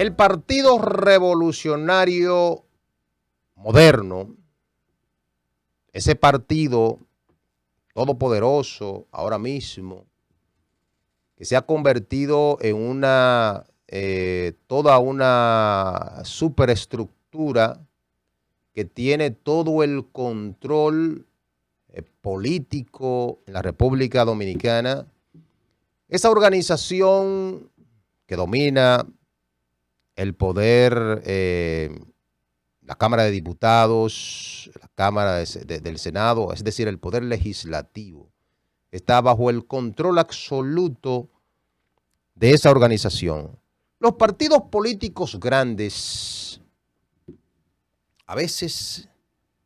El Partido Revolucionario Moderno, ese partido todopoderoso ahora mismo, que se ha convertido en toda una superestructura que tiene todo el control político en la República Dominicana. Esa organización que domina el poder, la Cámara de Diputados, la Cámara del Senado, es decir, el poder legislativo, está bajo el control absoluto de esa organización. Los partidos políticos grandes a veces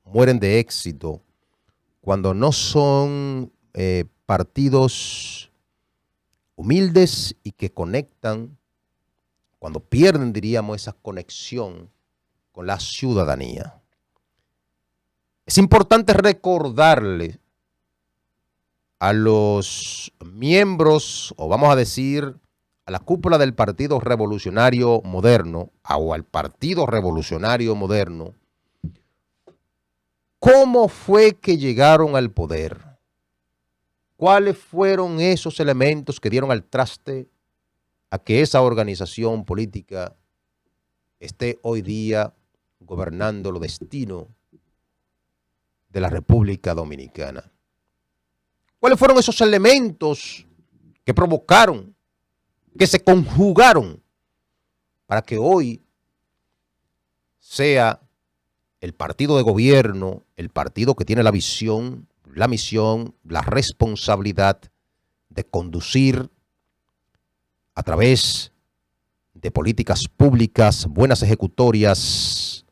mueren de éxito cuando no son partidos humildes y que conectan, cuando pierden, diríamos, esa conexión con la ciudadanía. Es importante recordarle a los miembros, o vamos a decir, a la cúpula del Partido Revolucionario Moderno, o al Partido Revolucionario Moderno, cómo fue que llegaron al poder. ¿Cuáles fueron esos elementos que dieron al traste a que esa organización política esté hoy día gobernando los destinos de la República Dominicana? ¿Cuáles fueron esos elementos que provocaron, que se conjugaron para que hoy sea el partido de gobierno, el partido que tiene la visión, la misión, la responsabilidad de conducir a través de políticas públicas, buenas ejecutorias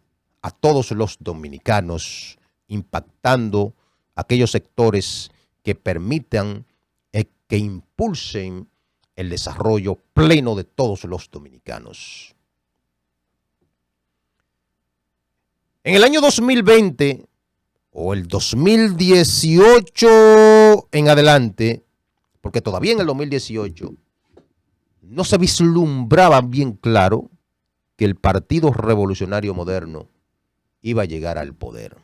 a todos los dominicanos, impactando aquellos sectores que permitan, que impulsen el desarrollo pleno de todos los dominicanos? En el año 2020 o el 2018 en adelante, porque todavía en el 2018 no se vislumbraba bien claro que el Partido Revolucionario Moderno iba a llegar al poder.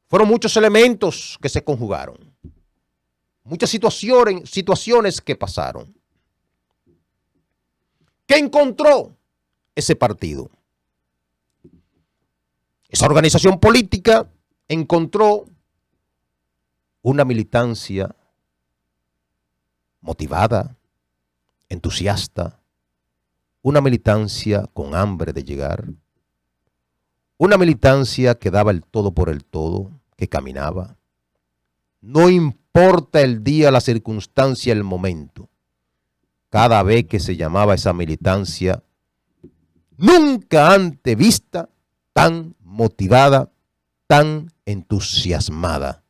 Fueron muchos elementos que se conjugaron, muchas situaciones que pasaron. ¿Qué encontró ese partido? Esa organización política encontró una militancia motivada, entusiasta, una militancia con hambre de llegar, una militancia que daba el todo por el todo, que caminaba. No importa el día, la circunstancia, el momento. Cada vez que se llamaba esa militancia, nunca antes vista, tan motivada, tan entusiasmada.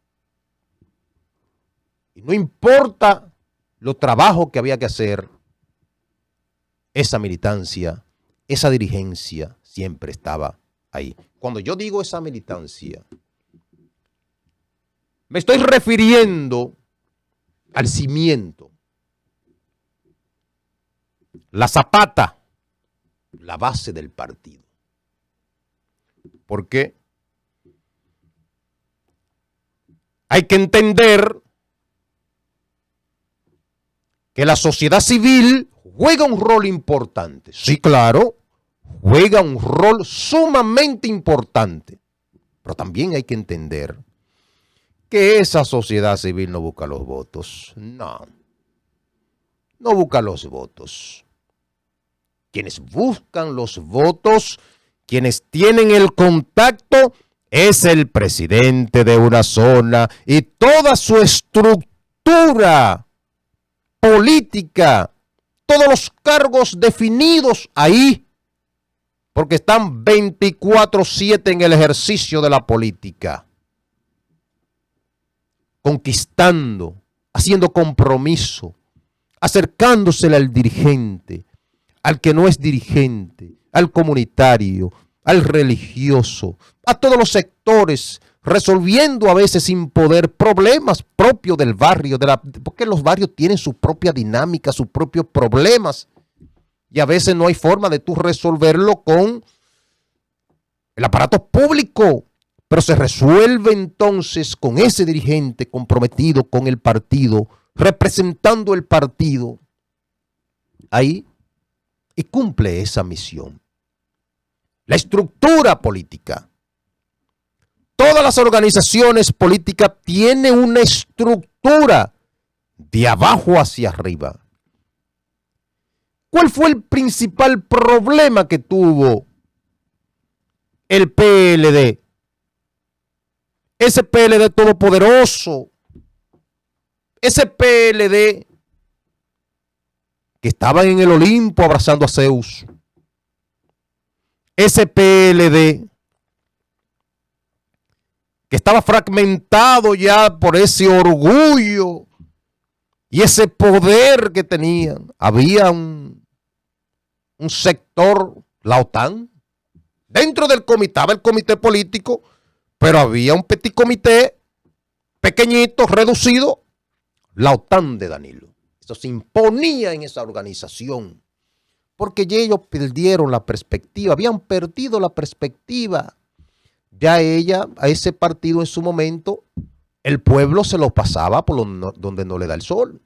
Y no importa los trabajos que había que hacer, esa militancia, esa dirigencia siempre estaba ahí. Cuando yo digo esa militancia, me estoy refiriendo al cimiento, la zapata, la base del partido. Porque hay que entender que la sociedad civil juega un rol importante. Sí, claro, juega un rol sumamente importante. Pero también hay que entender que esa sociedad civil no busca los votos. No busca los votos. Quienes buscan los votos, quienes tienen el contacto, es el presidente de una zona y toda su estructura política, todos los cargos definidos ahí, porque están 24/7 en el ejercicio de la política, conquistando, haciendo compromiso, acercándosele al dirigente, al que no es dirigente, al comunitario, al religioso, a todos los sectores, resolviendo a veces sin poder problemas propios del barrio, porque los barrios tienen su propia dinámica, sus propios problemas, Y a veces no hay forma de tú resolverlo con el aparato público, pero se resuelve entonces con ese dirigente comprometido con el partido, representando el partido ahí, y cumple esa misión. La estructura política. Todas las organizaciones políticas tienen una estructura de abajo hacia arriba. ¿Cuál fue el principal problema que tuvo el PLD? Ese PLD todopoderoso, ese PLD que estaba en el Olimpo abrazando a Zeus, ese PLD que estaba fragmentado ya por ese orgullo y ese poder que tenían. Había un sector, la OTAN, dentro del comité, estaba el comité político, pero había un petit comité pequeñito, reducido, la OTAN de Danilo. Eso se imponía en esa organización, porque ellos perdieron la perspectiva, habían perdido la perspectiva. Ya a ese partido en su momento, el pueblo se lo pasaba por donde no le da el sol.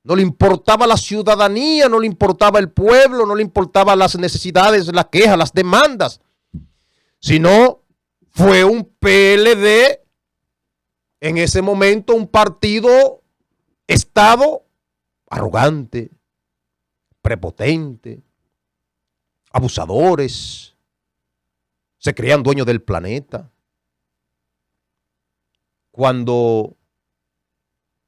No le importaba la ciudadanía, no le importaba el pueblo, no le importaban las necesidades, las quejas, las demandas, sino fue un PLD en ese momento, un partido, Estado arrogante, prepotente, abusadores, se creían dueños del planeta. Cuando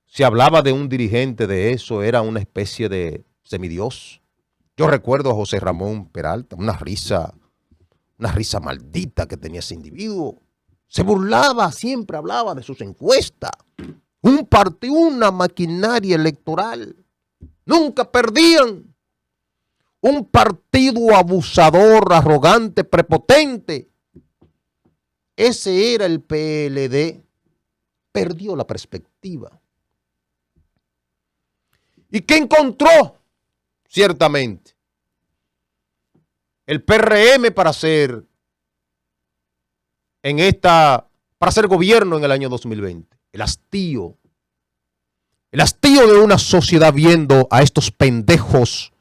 se hablaba de un dirigente de eso, era una especie de semidios. Yo recuerdo a José Ramón Peralta, una risa maldita que tenía ese individuo. Se burlaba, siempre hablaba de sus encuestas. Un partido, una maquinaria electoral. Nunca perdían. Un partido abusador, arrogante, prepotente. Ese era el PLD. Perdió la perspectiva. ¿Y qué encontró? Ciertamente. El PRM para hacer gobierno en el año 2020. El hastío. El hastío de una sociedad viendo a estos pendejos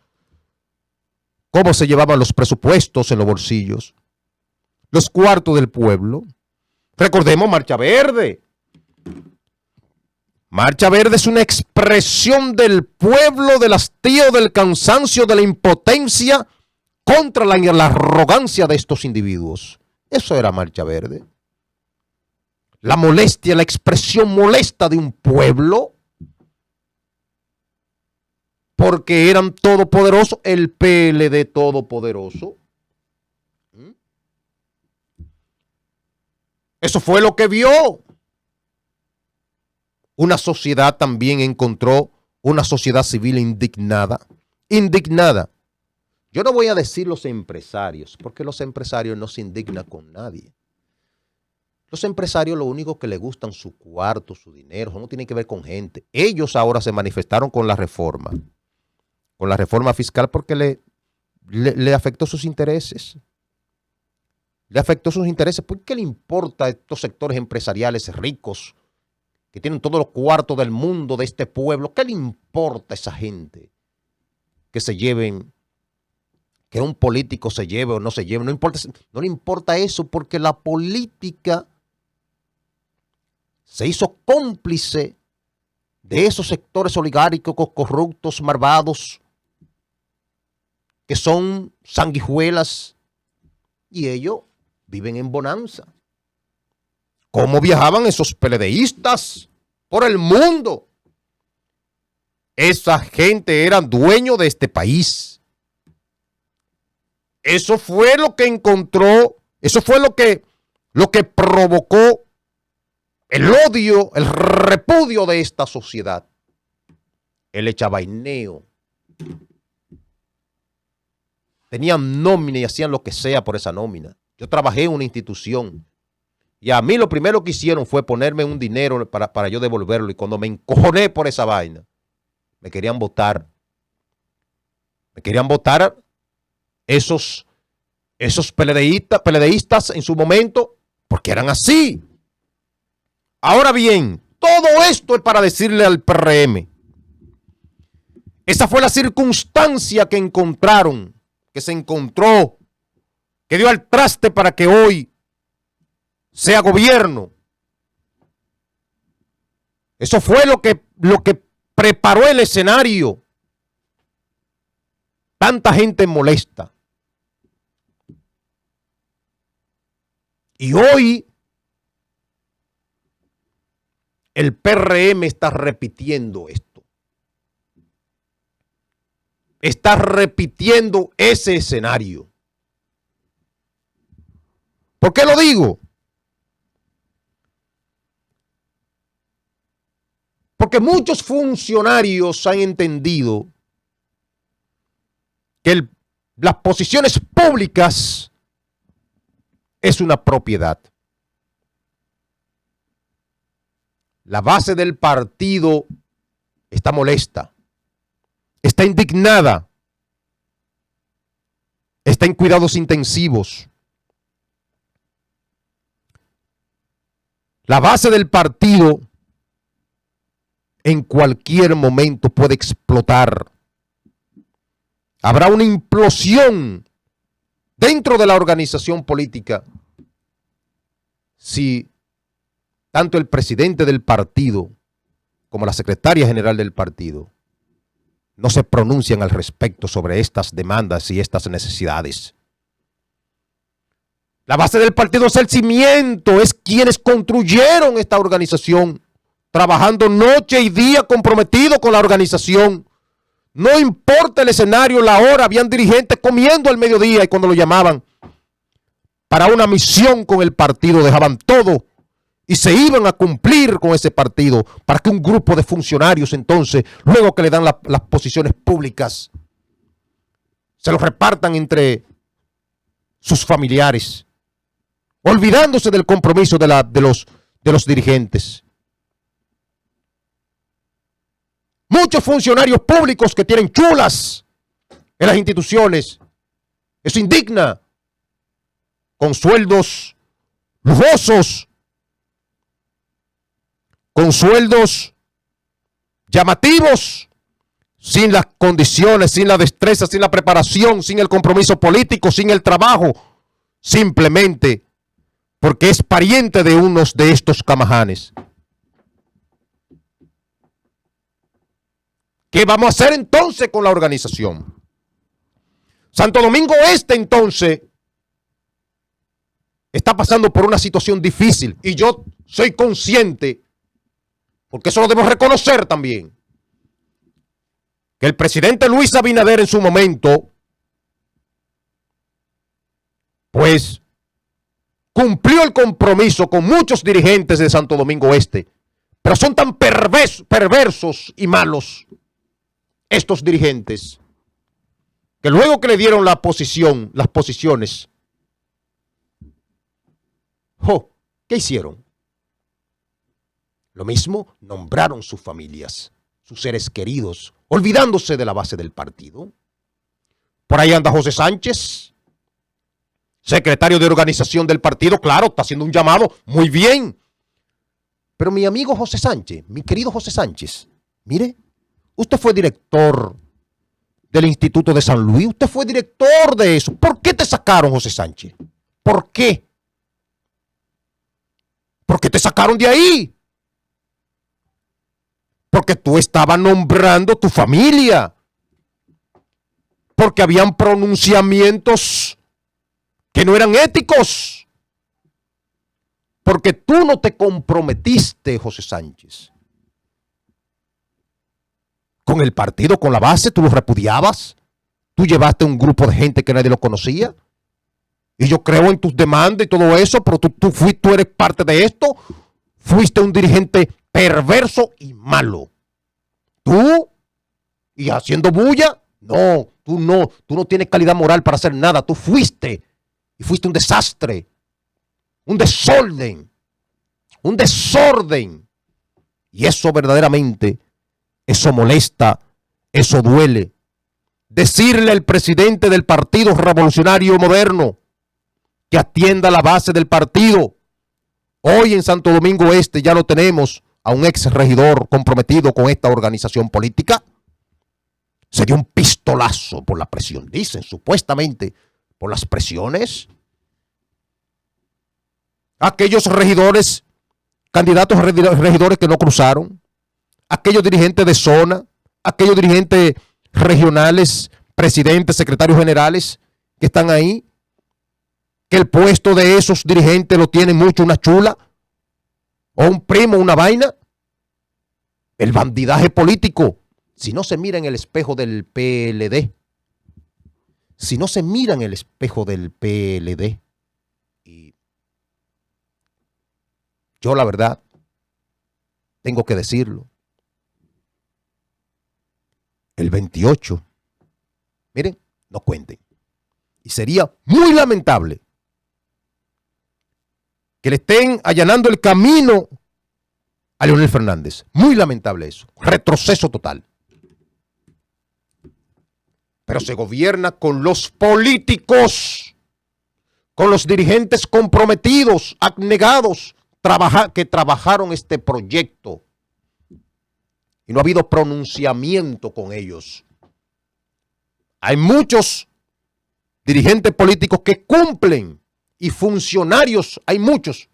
cómo se llevaban los presupuestos en los bolsillos, los cuartos del pueblo. Recordemos Marcha Verde. Marcha Verde es una expresión del pueblo, del hastío, del cansancio, de la impotencia contra la arrogancia de estos individuos. Eso era Marcha Verde. La molestia, la expresión molesta de un pueblo, porque eran todopoderosos, el PLD todopoderoso. Eso fue lo que vio. Una sociedad también encontró, una sociedad civil indignada. Indignada. Yo no voy a decir los empresarios, porque los empresarios no se indignan con nadie. Los empresarios lo único que les gustan su cuarto, su dinero, no tiene que ver con gente. Ellos ahora se manifestaron con la reforma fiscal porque le afectó sus intereses. Le afectó sus intereses. ¿Por qué le importa a estos sectores empresariales ricos que tienen todos los cuartos del mundo de este pueblo? ¿Qué le importa a esa gente que se lleven, que un político se lleve o no se lleve? No le importa eso, porque la política se hizo cómplice de esos sectores oligárquicos, corruptos, malvados, que son sanguijuelas, y ellos viven en bonanza. ¿Cómo viajaban esos PLDistas por el mundo? Esa gente era dueño de este país. Eso fue lo que encontró, eso fue lo que provocó el odio, el repudio de esta sociedad. El echabaineo. Tenían nómina y hacían lo que sea por esa nómina. Yo trabajé en una institución y a mí lo primero que hicieron fue ponerme un dinero para yo devolverlo, y cuando me encojoné por esa vaina, me querían votar. Me querían votar esos PLDistas en su momento, porque eran así. Ahora bien, todo esto es para decirle al PRM. Esa fue la circunstancia que encontraron, que se encontró, que dio al traste para que hoy sea gobierno. Eso fue lo que preparó el escenario. Tanta gente molesta. Y hoy el PRM está repitiendo esto. Está repitiendo ese escenario. ¿Por qué lo digo? Porque muchos funcionarios han entendido que las posiciones públicas es una propiedad. La base del partido está molesta, está indignada, está en cuidados intensivos. La base del partido en cualquier momento puede explotar. Habrá una implosión dentro de la organización política si tanto el presidente del partido como la secretaria general del partido no se pronuncian al respecto sobre estas demandas y estas necesidades. La base del partido es el cimiento, es quienes construyeron esta organización, trabajando noche y día comprometido con la organización. No importa el escenario, la hora, habían dirigentes comiendo al mediodía y cuando lo llamaban para una misión con el partido dejaban todo y se iban a cumplir con ese partido para que un grupo de funcionarios entonces, luego que le dan las posiciones públicas, se los repartan entre sus familiares, olvidándose del compromiso de los dirigentes. Muchos funcionarios públicos que tienen chulas en las instituciones. Eso indigna. Con sueldos lujosos, con sueldos llamativos, sin las condiciones, sin la destreza, sin la preparación, sin el compromiso político, sin el trabajo, simplemente porque es pariente de unos de estos camajanes. ¿Qué vamos a hacer entonces con la organización? Santo Domingo Este entonces está pasando por una situación difícil y yo soy consciente, porque eso lo debo reconocer también, que el presidente Luis Abinader en su momento pues cumplió el compromiso con muchos dirigentes de Santo Domingo Este, pero son tan perversos y malos estos dirigentes que luego que le dieron las posiciones, ¿qué hicieron? Lo mismo, nombraron sus familias, sus seres queridos, olvidándose de la base del partido. Por ahí anda José Sánchez, secretario de organización del partido, claro, está haciendo un llamado, muy bien. Pero mi amigo José Sánchez, mi querido José Sánchez, mire, usted fue director del Instituto de San Luis, usted fue director de eso. ¿Por qué te sacaron, José Sánchez? ¿Por qué? ¿Por qué te sacaron de ahí? Porque tú estabas nombrando tu familia. Porque habían pronunciamientos que no eran éticos. Porque tú no te comprometiste, José Sánchez, con el partido, con la base, tú lo repudiabas. Tú llevaste un grupo de gente que nadie lo conocía. Y yo creo en tus demandas y todo eso, pero tú eres parte de esto. Fuiste un dirigente perverso y malo. Tú, y haciendo bulla, tú no tienes calidad moral para hacer nada. Tú fuiste, y fuiste un desastre, un desorden. Y eso verdaderamente, eso molesta, eso duele. decirle al presidente del Partido Revolucionario Moderno que atienda la base del partido. Hoy en Santo Domingo Este ya lo tenemos a un ex regidor comprometido con esta organización política. Se dio un pistolazo por la presión, dicen supuestamente por las presiones. Aquellos regidores, candidatos a regidores que no cruzaron, aquellos dirigentes de zona, aquellos dirigentes regionales, presidentes, secretarios generales que están ahí, que el puesto de esos dirigentes lo tiene mucho una chula o un primo, una vaina. El bandidaje político. Si no se mira en el espejo del PLD, si no se mira en el espejo del PLD, y yo la verdad tengo que decirlo, el 28, miren, no cuenten. Y sería muy lamentable que le estén allanando el camino a Leonel Fernández. Muy lamentable eso. Retroceso total. Pero se gobierna con los políticos, con los dirigentes comprometidos, abnegados, que trabajaron este proyecto. Y no ha habido pronunciamiento con ellos. Hay muchos dirigentes políticos que cumplen y funcionarios, hay muchos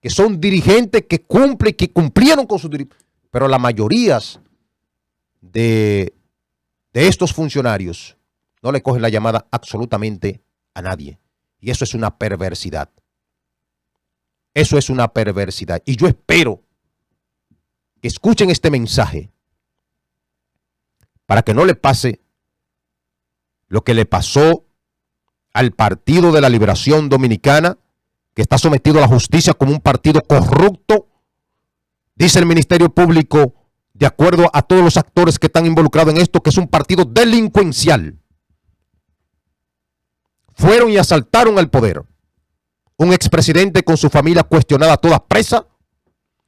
que son dirigentes que cumplen, que cumplieron con su dirigente, pero la mayoría de estos funcionarios no le cogen la llamada absolutamente a nadie. Y eso es una perversidad. Eso es una perversidad. Y yo espero que escuchen este mensaje para que no le pase lo que le pasó al Partido de la Liberación Dominicana, que está sometido a la justicia como un partido corrupto. Dice el Ministerio Público, de acuerdo a todos los actores que están involucrados en esto, que es un partido delincuencial. Fueron y asaltaron al poder. Un expresidente con su familia cuestionada, toda presa.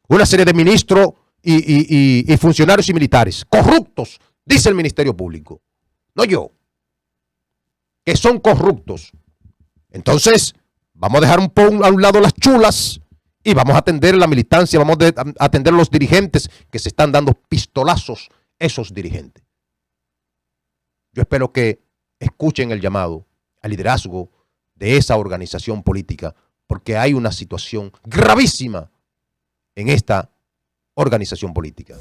Una serie de ministros y funcionarios y militares corruptos, dice el Ministerio Público. No yo. Que son corruptos. Entonces, vamos a dejar a un lado las chulas y vamos a atender la militancia, vamos a atender a los dirigentes que se están dando pistolazos, esos dirigentes. Yo espero que escuchen el llamado al liderazgo de esa organización política, porque hay una situación gravísima en esta organización política.